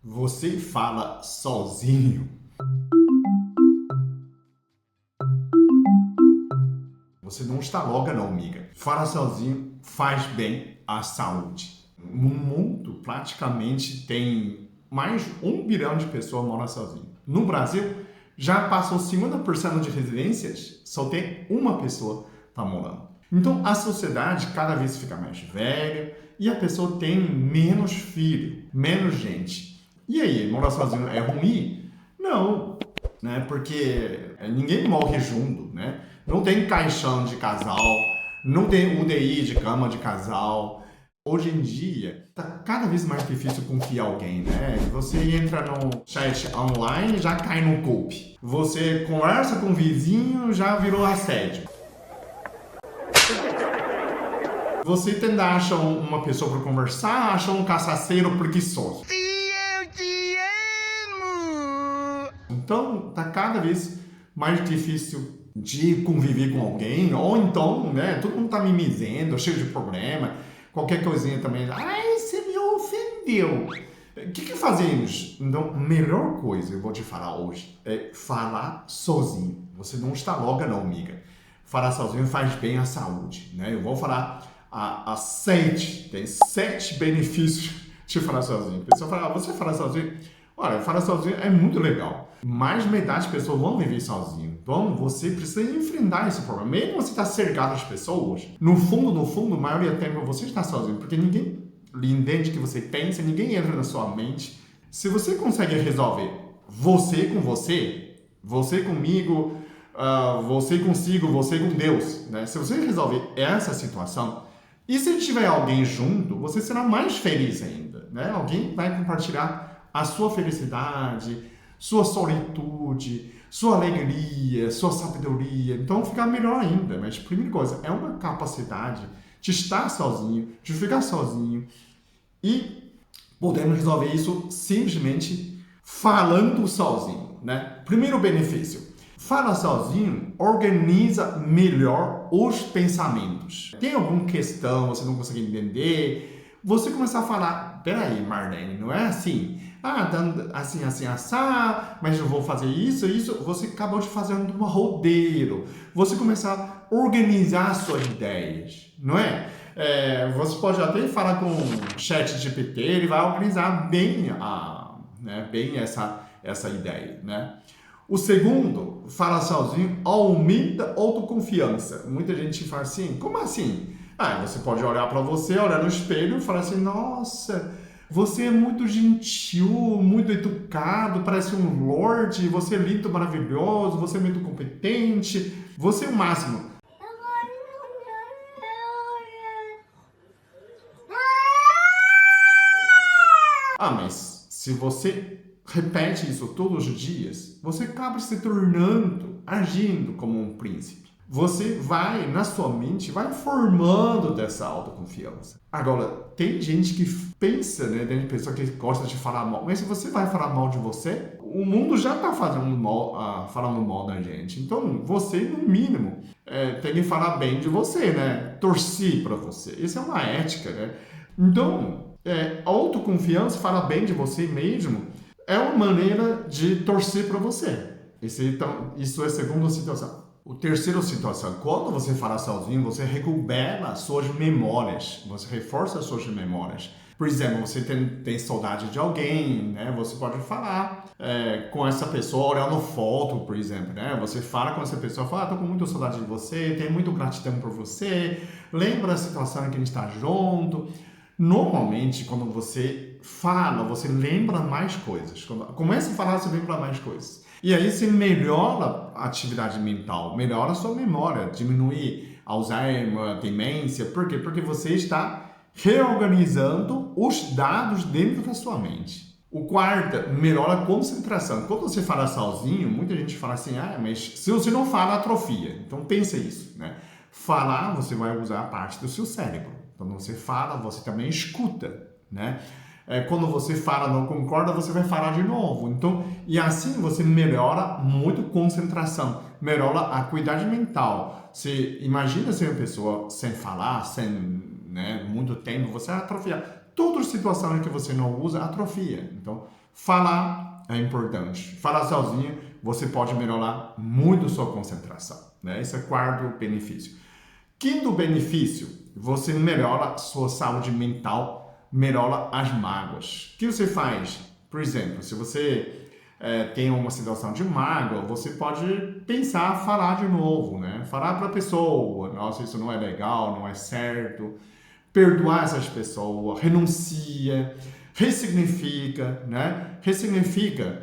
Você fala sozinho? Você não está loga não, amiga. Falar sozinho faz bem à saúde. No mundo, praticamente, tem mais de 1 bilhão de pessoas morando sozinho. No Brasil, já passou 50% de residências, só tem uma pessoa tá morando. Então, a sociedade cada vez fica mais velha e a pessoa tem menos filho, menos gente. E aí, morar sozinho é ruim? Não, né? Porque ninguém morre junto, né? Não tem caixão de casal, não tem UDI de cama de casal. Hoje em dia, tá cada vez mais difícil confiar em alguém, né? Você entra no chat online, já cai no golpe. Você conversa com o vizinho, já virou assédio. Você tenta achar uma pessoa para conversar, acha um cachaceiro preguiçoso. Então, tá cada vez mais difícil de conviver com alguém, ou então, né, todo mundo tá mimizendo, cheio de problema, qualquer coisinha também, ai, você me ofendeu. O que fazemos? Então, a melhor coisa, eu vou te falar hoje, é falar sozinho. Você não está loga não, amiga. Falar sozinho faz bem à saúde, né? Eu vou falar tem 7 benefícios de falar sozinho. A pessoa fala, você fala sozinho? Olha, falar sozinho é muito legal. Mais de metade das pessoas vão viver sozinho. Então, você precisa enfrentar esse problema. Mesmo você está cercado de pessoas, no fundo, a maioria do tempo você está sozinho. Porque ninguém lhe entende o que você pensa, ninguém entra na sua mente. Se você consegue resolver você com você, você comigo, você consigo, você com Deus, né? Se você resolver essa situação, e se tiver alguém junto, você será mais feliz ainda, né? Alguém vai compartilhar a sua felicidade, sua solitude, sua alegria, sua sabedoria. Então fica melhor ainda. Mas primeira coisa, é uma capacidade de estar sozinho, de ficar sozinho. E podemos resolver isso simplesmente falando sozinho, né? Primeiro benefício. Fala sozinho, organiza melhor os pensamentos. Tem alguma questão, você não consegue entender, você começa a falar, peraí, Marlene, não é assim? Assim, assar, mas eu vou fazer isso. Você acabou de fazer um roteiro. Você começa a organizar suas ideias, não é? Você pode até falar com o chat GPT, ele vai organizar bem, bem essa ideia, né? O segundo, fala sozinho, aumenta a autoconfiança. Muita gente fala assim, como assim? Você pode olhar para você, olhar no espelho e falar assim, nossa, você é muito gentil, muito educado, parece um lorde, você é lindo, maravilhoso, você é muito competente, você é o máximo. Mas se você repete isso todos os dias, você acaba se tornando, agindo como um príncipe. Você vai, na sua mente, vai formando dessa autoconfiança. Agora, tem gente que pensa, né? Tem pessoa que gosta de falar mal. Mas se você vai falar mal de você, o mundo já está falando mal da gente. Então, você, no mínimo, tem que falar bem de você, né? Torcer para você. Isso é uma ética, né? Então, autoconfiança, fala bem de você mesmo, é uma maneira de torcer para você. Isso é a segunda situação. A terceira situação, quando você fala sozinho, você recupera suas memórias, você reforça as suas memórias. Por exemplo, você tem saudade de alguém, né? Você pode falar com essa pessoa olhando foto, por exemplo, né? Você fala com essa pessoa, fala, tô com muita saudade de você, tenho muito gratidão por você, lembra a situação em que a gente está junto. Normalmente, quando você fala, você lembra mais coisas. Quando começa a falar, você lembra mais coisas. E aí você melhora a atividade mental, melhora a sua memória, diminui Alzheimer, demência. Por quê? Porque você está reorganizando os dados dentro da sua mente. O quarto, melhora a concentração. Quando você fala sozinho, muita gente fala assim, mas se você não fala, atrofia. Então pensa isso, né? Falar, você vai usar a parte do seu cérebro. Quando você fala, você também escuta, né? Quando você fala, não concorda, você vai falar de novo. Então, e assim você melhora muito a concentração, melhora a acuidade mental. Você imagina ser uma pessoa sem falar, sem muito tempo, você atrofia. Toda situação em que você não usa, atrofia. Então, Falar é importante. Falar sozinho, você pode melhorar muito sua concentração, né? Esse é o quarto benefício. Quinto benefício, você melhora sua saúde mental, melhora as mágoas. O que você faz? Por exemplo, se você tem uma situação de mágoa, você pode pensar, falar de novo, né? Falar para a pessoa, nossa, isso não é legal, não é certo. Perdoar essas pessoas, renuncia, ressignifica, né? Ressignifica,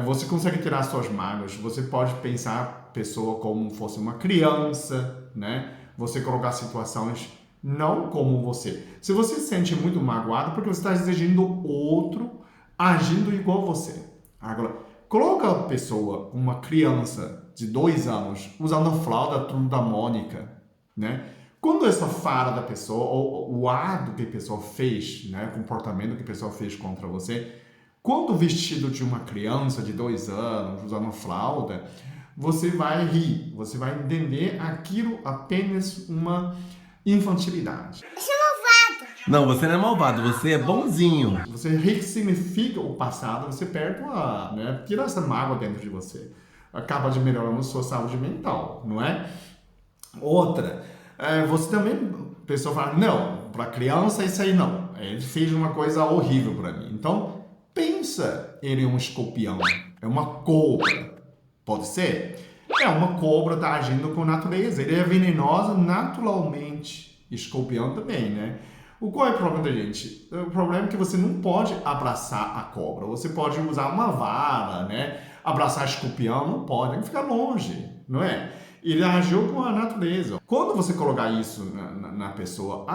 você consegue tirar suas mágoas, você pode pensar a pessoa como fosse uma criança, né? Você colocar situações não como você. Se você se sente muito magoado, porque você está exigindo outro agindo igual você. Agora, coloca a pessoa, uma criança de 2 anos, usando a fralda Turma da Mônica, né? Quando essa fala da pessoa, ou o ato que a pessoa fez, né, o comportamento que a pessoa fez contra você, quando vestido de uma criança de 2 anos, usando fralda, você vai rir, você vai entender aquilo apenas uma infantilidade. Não, você não é malvado, você é bonzinho. Você ressignifica o passado, você perde né, tira essa mágoa dentro de você. Acaba de melhorar a sua saúde mental, não é? Outra, você também, a pessoa fala, não, para criança isso aí não. Ele fez uma coisa horrível para mim. Então, pensa, ele é um escorpião, é uma cobra. Pode ser? É uma cobra, está agindo com a natureza. Ele é venenoso naturalmente. Escorpião também, né? Qual é o problema da gente? O problema é que você não pode abraçar a cobra. Você pode usar uma vara, né? Abraçar escorpião, não pode. Tem que ficar longe, não é? Ele agiu com a natureza. Quando você colocar isso na pessoa,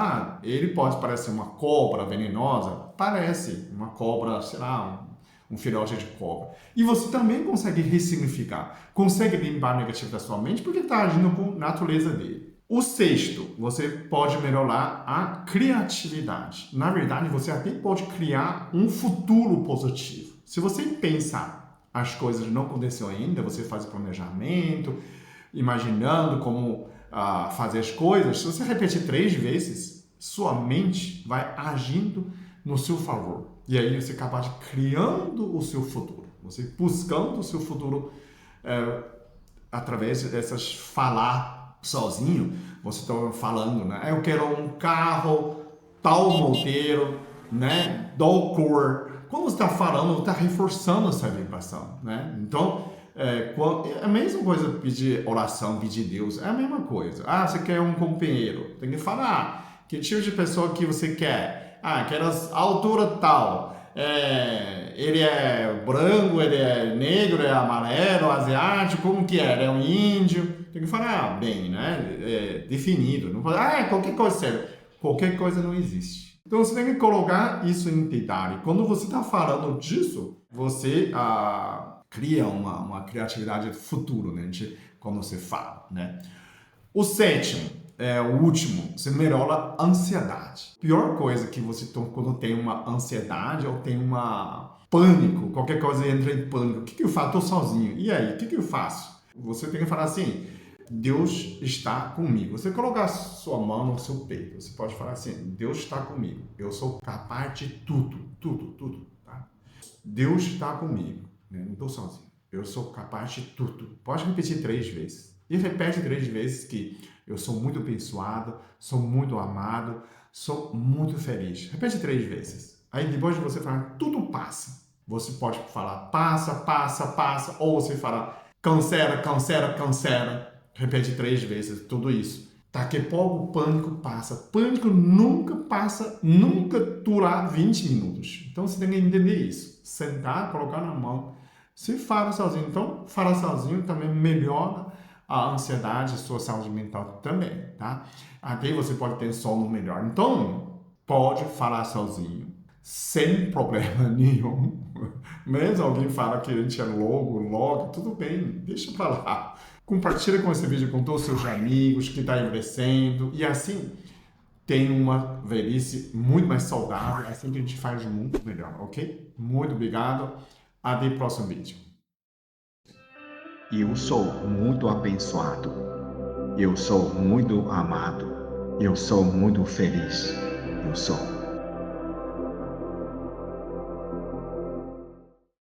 ele pode parecer uma cobra venenosa, parece uma cobra, sei lá, um filhote de cobra. E você também consegue ressignificar, consegue limpar o negativo da sua mente porque está agindo com a natureza dele. O sexto, você pode melhorar a criatividade. Na verdade, você até pode criar um futuro positivo. Se você pensar as coisas não aconteceram ainda, você faz o planejamento, imaginando como fazer as coisas. Se você repetir 3 vezes, sua mente vai agindo no seu favor. E aí você acaba criando o seu futuro. Você buscando o seu futuro através dessas falar sozinho, você está falando, né? Eu quero um carro tal modelo, né? Tal cor. Quando você está falando, está reforçando essa vibração, né? Então, é a mesma coisa pedir oração, pedir Deus, é a mesma coisa. Você quer um companheiro, tem que falar que tipo de pessoa que você quer. Quero a altura tal. Ele é branco, ele é negro, ele é amarelo, asiático, como que é? Ele é um índio. Tem que falar bem, né? Definido. Não falar, qualquer coisa serve. Qualquer coisa não existe. Então você tem que colocar isso em detalhe. Quando você está falando disso, você cria uma criatividade futuro, né? Quando você fala, né? O sétimo, o último, você melhora a ansiedade. Pior coisa que você quando tem uma ansiedade ou tem uma pânico, qualquer coisa entra em pânico. O que eu faço? Estou sozinho. E aí, o que eu faço? Você tem que falar assim, Deus está comigo. Você colocar a sua mão no seu peito, você pode falar assim, Deus está comigo. Eu sou capaz de tudo, tudo, tá? Deus está comigo. Né? Não estou sozinho. Eu sou capaz de tudo. Pode repetir 3 vezes. E repete 3 vezes que eu sou muito abençoado, sou muito amado, sou muito feliz. Repete 3 vezes. Aí depois de você falar, tudo passa. Você pode falar passa, ou você fala cancera. Repete 3 vezes tudo isso. Daqui a pouco o pânico passa. Pânico nunca passa, nunca dura 20 minutos. Então você tem que entender isso. Sentar, colocar na mão. Se fala sozinho, então falar sozinho também melhora a ansiedade, a sua saúde mental também, tá? Até você pode ter sono melhor. Então, pode falar sozinho, sem problema nenhum. Mesmo alguém fala que a gente é logo, tudo bem, deixa pra lá. Compartilha com esse vídeo com todos os seus amigos que estão envelhecendo e assim tem uma velhice muito mais saudável, assim que a gente faz muito melhor, ok? Muito obrigado, até o próximo vídeo. Eu sou muito abençoado, eu sou muito amado, eu sou muito feliz, eu sou.